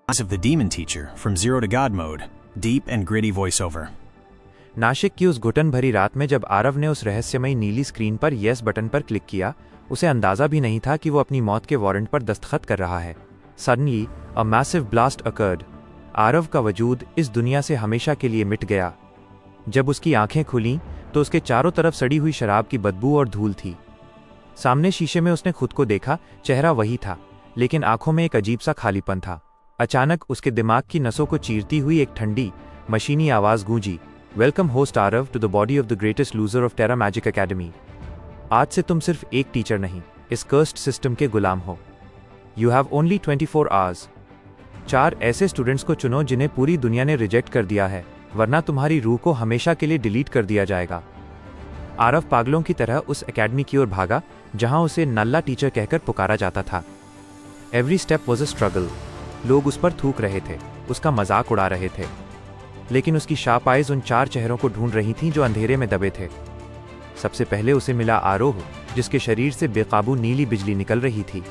Eyes of the Demon Teacher from Zero to God mode, deep and gritty voiceover. Nashik की उस घुटन भरी रात में जब आरव ने उस रहस्यमयी नीली स्क्रीन पर येस बटन पर क्लिक किया, उसे अंदाजा भी नहीं था कि वो अपनी मौत के वारंट पर दस्तखत कर रहा है। Suddenly a massive blast occurred. Aarav का वजूद इस दुनिया से हमेशा के लिए मिट गया। जब उसकी आंखें खुलीं तो उसके चारों तरफ सड़ी हुई शराब की बदबू और धूल थी। सामने शीशे में उसने खुद को देखा, चेहरा वही था, लेकिन आंखों में एक अजीब सा खालीपन था। अचानक उसके दिमाग की नसों को चीरती हुई एक ठंडी, मशीनी आवाज गूंजी, welcome host Aarav to the body of the greatest loser of Terra magic academy. आज से तुम सिर्फ एक टीचर नहीं, इस कर्स्ड सिस्टम के गुलाम हो। You have only 24 hours. 4 ऐसे स्टूडेंट्स को चुनो जिन्हें पूरी दुनिया ने रिजेक्ट कर दिया है, वरना तुम्हारी रूह को हमेशा के लिए डिलीट कर दिया जाएगा। आरव पागलों की तरह उस एकेडमी की ओर भागा जहां उसे नल्ला टीचर कहकर पुकारा जाता था। Every step was a struggle. लोग उस पर थूक रहे थे, उसका मजाक उड़ा रहे थे, लेकिन उसकी शार्प आइज उन 4 चेहरों को ढूंढ रही थीं जो अंधेरे में दबे थे। सबसे पहले उसे मिला आरोह, जिसके शरीर से बेकाबू नीली बिजली निकल रही थी।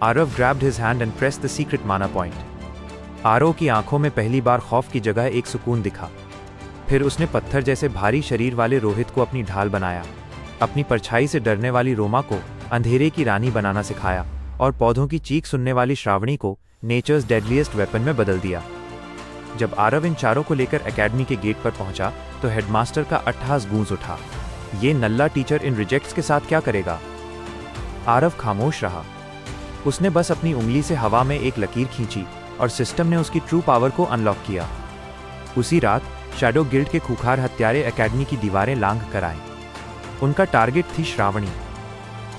Aarav grabbed his hand and pressed the secret माना पॉइंट। आरोह की आंखों में पहली बार खौफ की जगह एक सुकून दिखा। फिर उसने पत्थर जैसे भारी शरीर वाले रोहित को अपनी ढाल बनाया, अपनी परछाई से डरने वाली रोमा को अंधेरे की रानी बनाना सिखाया और पौधों की चीख सुनने वाली श्रावणी को नेचर्स डेडलीस्ट वेपन में बदल दिया। जब आरव इन चारों को लेकर एकेडमी के गेट पर पहुंचा तो हेडमास्टर का अट्टहास गूंज उठा। ये नल्ला टीचर इन रिजेक्ट्स के साथ क्या करेगा? आरव खामोश रहा। उसने बस अपनी उंगली से हवा में एक लकीर खींची और सिस्टम ने उसकी ट्रू पावर को अनलॉक किया। उसी रात शैडो गिल्ड के खूंखार हत्यारे एकेडमी की दीवारें लांघ कर आए। उनका टारगेट थी श्रावणी।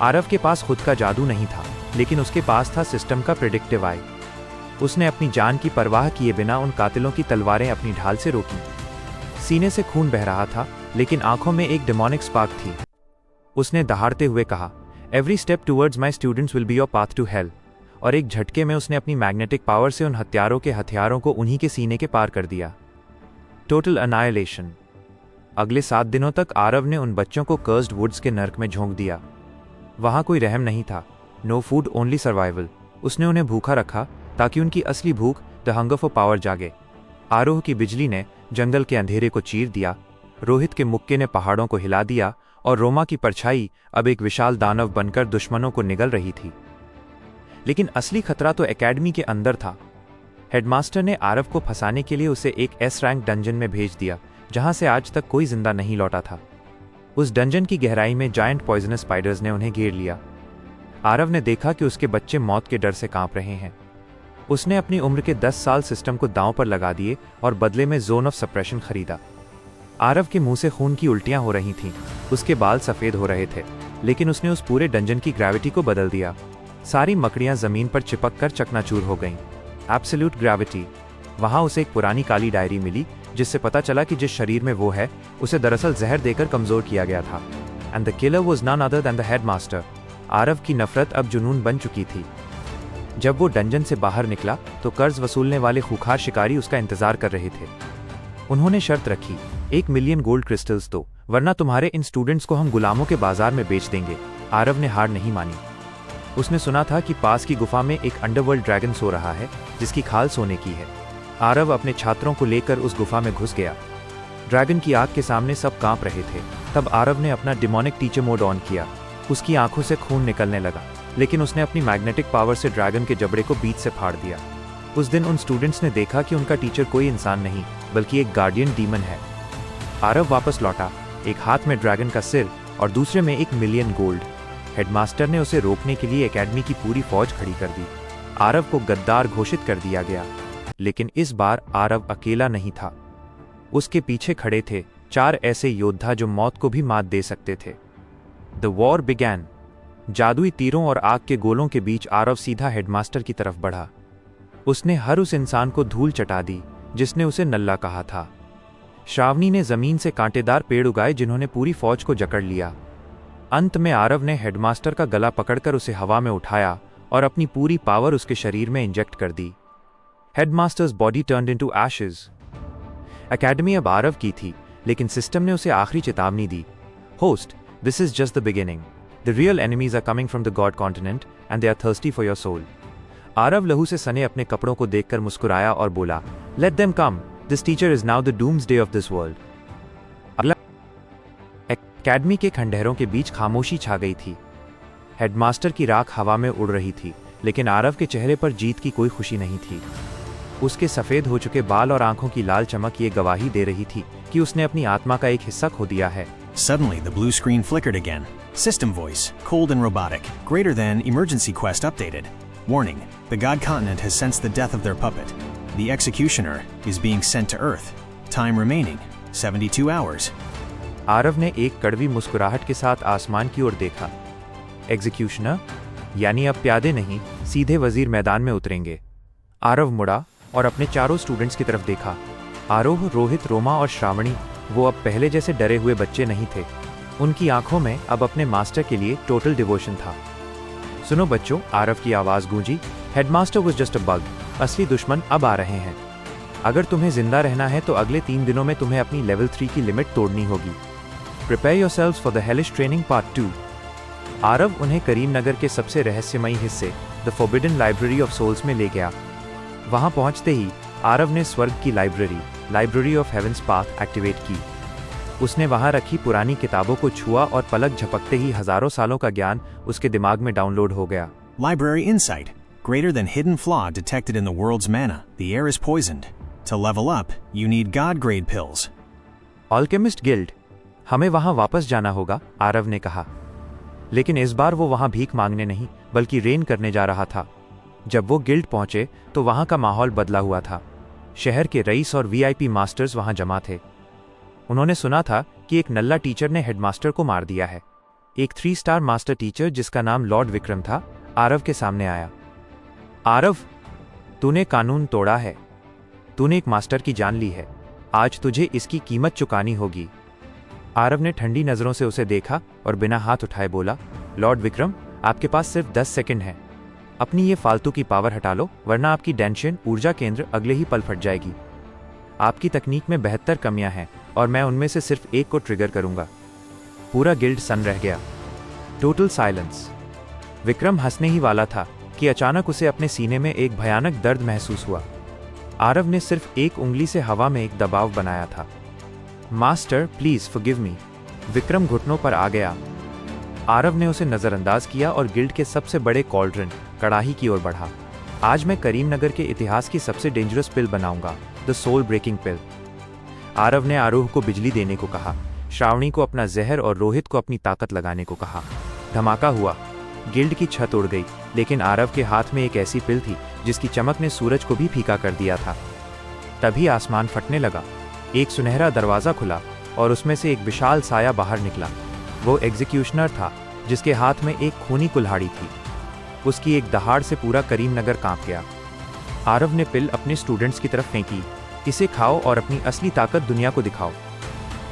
आरव के पास खुद का जादू नहीं था, लेकिन उसके पास था सिस्टम का प्रेडिक्टिव आई। उसने अपनी जान की परवाह किए बिना उन कातिलों की तलवारें अपनी ढाल से रोकी। सीने से खून बह रहा था, लेकिन आंखों में एक डेमोनिक स्पार्क थी। उसने दहाड़ते हुए कहा, every step towards my students will be your path to hell. और एक झटके में उसने अपनी मैग्नेटिक पावर से उन हत्यारों के हथियारों को उन्हीं के सीने के पार कर दिया। Total annihilation. अगले 7 दिनों तक आरव ने उन बच्चों को कर्स्ड वुड्स के नर्क में झोंक दिया। वहां कोई रहम नहीं था, नो फूड ओनली सर्वाइवल। उसने उन्हें भूखा रखा ताकि उनकी असली भूख, द हंगर फॉर पावर, जागे। आरोह की बिजली ने जंगल के अंधेरे को चीर दिया, रोहित के मुक्के ने पहाड़ों को हिला दिया और रोमा की परछाई अब एक विशाल दानव बनकर दुश्मनों को निगल रही थी। लेकिन असली खतरा तो एकेडमी के अंदर था। हेडमास्टर ने आरव को फंसाने के लिए उसे एक एस रैंक डंजन में भेज दिया, जहां से आज तक कोई जिंदा नहीं लौटा था। उस डंजन की गहराई में जायंट पॉइजनस स्पाइडर्स ने उन्हें घेर लिया। आरव ने देखा कि उसके बच्चे मौत के डर से कांप रहे हैं। उसने अपनी उम्र के 10 साल सिस्टम को दांव पर लगा दिए और बदले में जोन ऑफ सप्रेशन खरीदा। आरव के मुंह से खून की उल्टियां हो रही थीं, उसके बाल सफेद हो रहे थे, लेकिन उसने उस पूरे डंजन की ग्रेविटी को बदल दिया। सारी मकड़ियां जमीन पर चिपक कर चकनाचूर हो गईं। Absolute gravity. वहां उसे एक पुरानी काली डायरी मिली, जिससे पता चला कि जिस शरीर में वो है, उसे दरअसल जहर देकर कमजोर किया गया था। And the killer was none other than the headmaster. Aarav की नफरत अब जुनून बन चुकी थी। जब वो डंजन से बाहर निकला तो कर्ज वसूलने वाले खूंखार शिकारी उसका इंतजार कर रहे थे। उन्होंने शर्त रखी, 1 मिलियन गोल्ड क्रिस्टल्स दो, वरना तुम्हारे इन स्टूडेंट्स को हम गुलामों के बाजार में बेच देंगे। आरव ने हार नहीं मानी। उसने सुना था कि पास की गुफा में एक अंडरवर्ल्ड ड्रैगन सो रहा है, जिसकी खाल सोने की है। आरव अपने छात्रों को लेकर उस गुफा में घुस गया। ड्रैगन की आग के सामने सब कांप रहे थे। तब आरव ने अपना डिमोनिक टीचर मोड ऑन किया। उसकी आंखों से खून निकलने लगा, लेकिन उसने अपनी मैग्नेटिक पावर से ड्रैगन के जबड़े को बीच से फाड़ दिया। उस दिन उन स्टूडेंट्स ने देखा कि उनका टीचर कोई इंसान नहीं, बल्कि एक गार्डियन डीमन है। आरव वापस लौटा, एक हाथ में ड्रैगन का सिर और दूसरे में 1 मिलियन गोल्ड। हेडमास्टर ने उसे रोकने के लिए एकेडमी की पूरी फौज खड़ी कर दी। आरव को गद्दार घोषित कर दिया गया, लेकिन इस बार आरव अकेला नहीं था। उसके पीछे खड़े थे 4 ऐसे योद्धा जो मौत को भी मात दे सकते थे। The war began. जादुई तीरों और आग के गोलों के बीच आरव सीधा हेडमास्टर की तरफ बढ़ा। उसने हर उस इंसान को धूल चटा दी जिसने उसे नल्ला कहा था। श्रावणी ने जमीन से कांटेदार पेड़ उगाए जिन्होंने पूरी फौज को जकड़ लिया। अंत में आरव ने हेडमास्टर का गला पकड़कर उसे हवा में उठाया और अपनी पूरी पावर उसके शरीर में इंजेक्ट कर दी। Headmaster's body turned into ashes. Academy अब आरव की थी, लेकिन सिस्टम ने उसे आखिरी चेतावनी दी, host, this is just the beginning. The real enemies are coming from the God continent and they are thirsty for your soul. Aarav लहू से सने अपने कपड़ों को देखकर मुस्कुराया और बोला, let them come, this teacher is now the doomsday of this world. अगला एकेडमी के खंडहरों के बीच खामोशी छा गई थी। हेडमास्टर की राख हवा में उड़ रही थी, लेकिन आरव के चेहरे पर जीत की कोई खुशी नहीं थी। उसके सफेद हो चुके बाल और आंखों की लाल चमक ये गवाही दे रही थी कि उसने अपनी आत्मा का एक हिस्सा खो दिया है। Suddenly, the blue screen flickered again. System voice, cold and robotic, greater than emergency quest updated. Warning, the God Continent has sensed the death of their puppet. The executioner is being sent to Earth. Time remaining, 72 hours. Aarav ने एक कड़वी मुस्कुराहट के साथ आसमान की ओर देखा। Executioner, यानी अब प्यादे नहीं, सीधे वजीर मैदान में उतरेंगे। आरव मुड़ा और अपने चारों स्टूडेंट्स की तरफ देखा। आरोह, रोहित, रोमा और श्रावणी वो अब पहले जैसे डरे हुए बच्चे नहीं थे। उनकी आंखों में अब अपने मास्टर के लिए टोटल डिवोशन था। सुनो बच्चों, आरव की आवाज गूंजी, headmaster was just a bug, असली दुश्मन अब आ रहे हैं। अगर तुम्हें जिंदा रहना है तो अगले 3 दिनों में तुम्हें अपनी लेवल 3 की लिमिट तोड़नी होगी। Prepare yourselves for the hellish training part 2। Aarav उन्हें करीमनगर के सबसे रहस्यमयी हिस्से the forbidden library of souls में ले गया। वहां पहुंचते ही आरव ने स्वर्ग की library of heavens path activate की। उसने वहां रखी पुरानी किताबों को छुआ और पलक झपकते ही हजारों सालों का ज्ञान उसके दिमाग में डाउनलोड हो गया। Library insight, greater than hidden flaw detected in the world's mana. The air is poisoned. To level up, you need God grade pills. Alchemist guild, हमें वहां वापस जाना होगा, आरव ने कहा। लेकिन इस बार वो वहां भीख मांगने नहीं, बल्कि रेन करने जा रहा था। जब वो गिल्ड पहुंचे तो वहां का माहौल बदला हुआ था। शहर के रईस और वीआईपी मास्टर्स वहां जमा थे। उन्होंने सुना था कि एक नल्ला टीचर ने हेडमास्टर को मार दिया है। एक 3 स्टार मास्टर टीचर जिसका नाम लॉर्ड विक्रम था, आरव के सामने आया। आरव, तूने कानून तोड़ा है। तूने एक मास्टर की जान ली है। आज तुझे इसकी कीमत चुकानी होगी। आरव ने ठंडी नजरों से उसे देखा और बिना हाथ उठाए बोला, लॉर्ड विक्रम, आपके पास सिर्फ 10 सेकंड हैं। अपनी ये फालतू की पावर हटा लो, वरना आपकी डेंशियन ऊर्जा केंद्र अगले ही पल फट जाएगी। आपकी तकनीक में 72 कमियां हैं और मैं उनमें से सिर्फ एक को ट्रिगर करूंगा। पूरा गिल्ड सन रह गया। Total silence. विक्रम हंसने ही वाला था कि अचानक उसे अपने सीने में एक भयानक दर्द महसूस हुआ। आरव ने सिर्फ एक उंगली से हवा में एक दबाव बनाया था। Master, please forgive me. Vikram घुटनों पर आ गया। आरव ने उसे नजरअंदाज किया और गिल्ड के सबसे बड़े कॉल्ड्रन, कड़ाही की ओर बढ़ा। आज मैं करीमनगर के इतिहास की सबसे डेंजरस पिल बनाऊंगा, द सोल ब्रेकिंग पिल। आरव ने आरोह को बिजली देने को कहा, श्रावणी को अपना जहर और रोहित को अपनी ताकत लगाने को कहा। धमाका हुआ। गिल्ड की छत उड़ गई, लेकिन आरव के हाथ में एक ऐसी पिल थी जिसकी चमक ने सूरज को भी फीका कर दिया था। तभी आसमान फटने लगा। एक सुनहरा दरवाजा खुला और उसमें से एक विशाल साया बाहर निकला। वो एग्जीक्यूशनर था, जिसके हाथ में एक खूनी कुल्हाड़ी थी। उसकी एक दहाड़ से पूरा करीमनगर कांप गया। आरव ने पिल अपने स्टूडेंट्स की तरफ फेंकी। इसे खाओ और अपनी असली ताकत दुनिया को दिखाओ।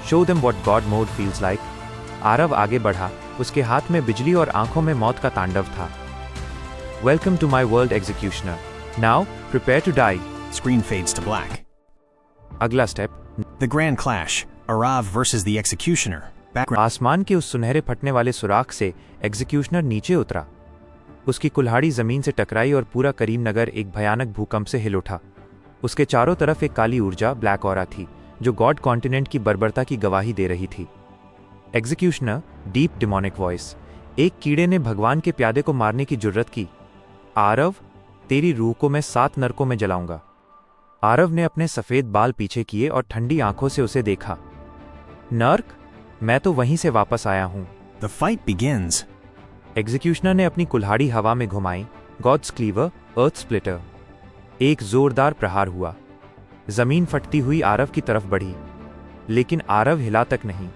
Show them what God mode feels like. Aarav आगे बढ़ा। उसके हाथ में बिजली और आंखों में मौत का तांडव था। Welcome to my world executioner. Now prepare to die. Screen fades to black. अगला step, The Grand Clash, Arav versus the Executioner. Background. आसमान के उस सुनहरे फटने वाले सुराख से एग्जीक्यूशनर नीचे उतरा। उसकी कुल्हाड़ी जमीन से टकराई और पूरा करीमनगर एक भयानक भूकंप से हिल उठा। उसके चारों तरफ एक काली ऊर्जा, ब्लैक ऑरा थी, जो गॉड कॉन्टिनेंट की बर्बरता की गवाही दे रही थी। Executioner, deep demonic voice. एक कीड़े ने भगवान के प्यादे को मारने की जुर्रत की। आरव, तेरी रूह को मैं 7 नरकों में जलाऊंगा। आरव ने अपने सफेद बाल पीछे किए और ठंडी आंखों से उसे देखा। नर्क? मैं तो वहीं से वापस आया हूं। The fight begins. एग्जीक्यूशनर ने अपनी कुल्हाड़ी हवा में घुमाई। गॉड्स क्लीवर, अर्थ स्प्लिटर। एक जोरदार प्रहार हुआ। जमीन फटती हुई आरव की तरफ बढ़ी, लेकिन आरव हिला तक नहीं।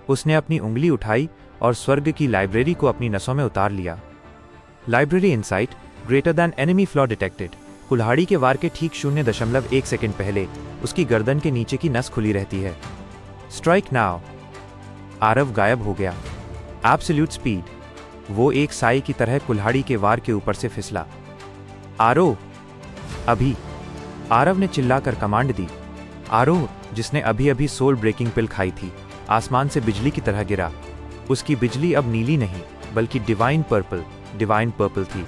उसने अपनी उंगली उठाई और स्वर्ग की लाइब्रेरी को अपनी नसों में उतार लिया। Library insight, greater than enemy flaw detected. कुल्हाड़ी के वार के ठीक 0.1 सेकंड पहले उसकी गर्दन के नीचे की नस खुली रहती है। Strike now. आरव गायब हो गया। Absolute speed. वो एक साई की तरह कुल्हाड़ी के वार के ऊपर से फिसला। आरोह, अभी। आरव ने चिल्लाकर कमांड दी। आरोह, जिसने अभी अभी सोल ब्रेकिंग पिल खाई थी, आसमान से बिजली की तरह गिरा। उसकी बिजली अब नीली नहीं, बल्कि डिवाइन पर्पल थी।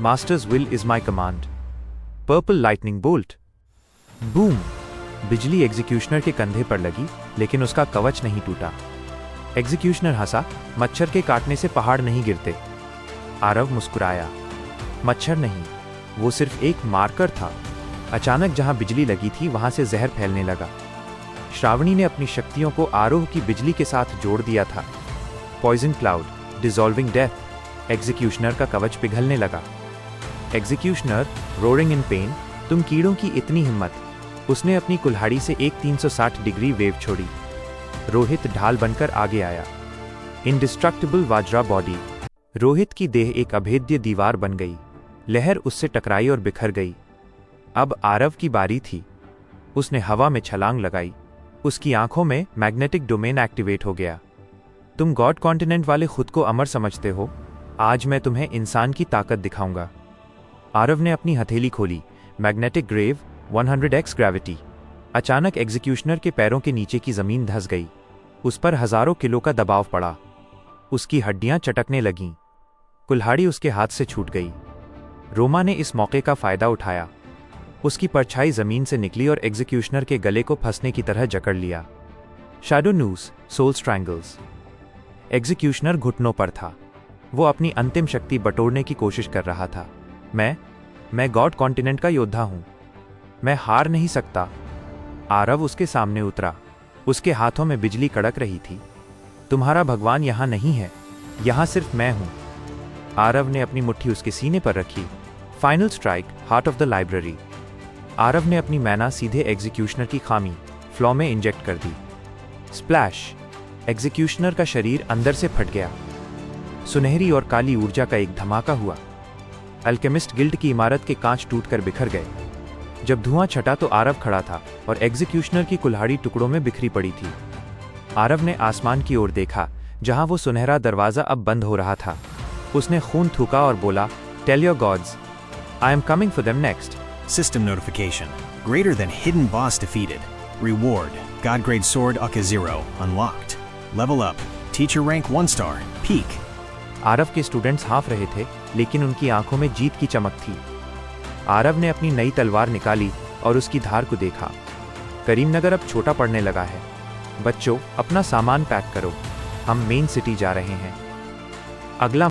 Master's will is my command. Purple lightning bolt. Boom! बिजली एग्जीक्यूशनर के कंधे पर लगी, लेकिन उसका कवच नहीं टूटा। एग्जीक्यूशनर हंसा, मच्छर के काटने से पहाड़ नहीं गिरते। आरव मुस्कुराया। मच्छर नहीं, वो सिर्फ एक मार्कर था। अचानक जहां बिजली लगी थी वहां से जहर फैलने लगा। श्रावणी ने अपनी शक्तियों को आरव की बिजली के साथ जोड़ दिया था। Poison cloud, dissolving death. Executioner का कवच पिघलने लगा। एग्जीक्यूशनर, रोरिंग इन पेन, तुम कीड़ों की इतनी हिम्मत। उसने अपनी कुल्हाड़ी से एक 360 डिग्री वेव छोड़ी। रोहित ढाल बनकर आगे आया। Indestructible वाजरा body. रोहित की देह एक अभेद्य दीवार बन गई। लहर उससे टकराई और बिखर गई। अब आरव की बारी थी। उसने हवा में छलांग लगाई। उसकी आंखों में मैग्नेटिक डोमेन एक्टिवेट हो गया। तुम गॉड कॉन्टिनेंट वाले खुद को अमर समझते हो, आज मैं तुम्हें इंसान की ताकत दिखाऊंगा। आरव ने अपनी हथेली खोली। Magnetic grave, 100x gravity. अचानक एग्जीक्यूशनर के पैरों के नीचे की जमीन धंस गई। उस पर हजारों किलो का दबाव पड़ा। उसकी हड्डियां चटकने लगीं। कुल्हाड़ी उसके हाथ से छूट गई। रोमा ने इस मौके का फायदा उठाया। उसकी परछाई जमीन से निकली और एग्जीक्यूशनर के गले को फंसने की तरह जकड़ लिया। Shadow noose, soul strangles. Executioner घुटनों पर था। वो अपनी अंतिम शक्ति बटोरने की कोशिश कर रहा था। मैं गॉड कॉन्टिनेंट का योद्धा हूं। मैं हार नहीं सकता। आरव उसके सामने उतरा। उसके हाथों में बिजली कड़क रही थी। तुम्हारा भगवान यहां नहीं है, यहां सिर्फ मैं हूं। आरव ने अपनी मुट्ठी उसके सीने पर रखी। Final strike, heart of the library. Aarav ने अपनी मैना सीधे एग्जीक्यूशनर की खामी, फ्लॉ में इंजेक्ट कर दी। स्प्लैश! एग्जीक्यूशनर का शरीर अंदर से फट गया। सुनहरी और काली ऊर्जा का एक धमाका हुआ। अल्केमिस्ट गिल्ड की इमारत के कांच टूटकर बिखर गए। जब धुआं छटा तो आरव खड़ा था और एग्जीक्यूशनर की कुल्हाड़ी टुकड़ों में बिखरी पड़ी थी। आरव ने आसमान की ओर देखा, जहां वो सुनहरा दरवाजा अब बंद हो रहा था। उसने खून थूका और बोला, tell your gods, I am coming for them next. System notification. Greater than hidden boss defeated. Reward. God grade sword Akka 0 unlocked. Level up. Teacher rank 1 star. Peak. Aarav के स्टूडेंट्स हाँफ रहे थे, लेकिन उनकी आंखों में जीत की चमक थी। आरव ने अपनी नई तलवार निकाली और उसकी धार को देखा। करीमनगर अब छोटा पड़ने लगा है। बच्चों, अपना सामान पैक करो, हम मेन सिटी जा रहे हैं। अगला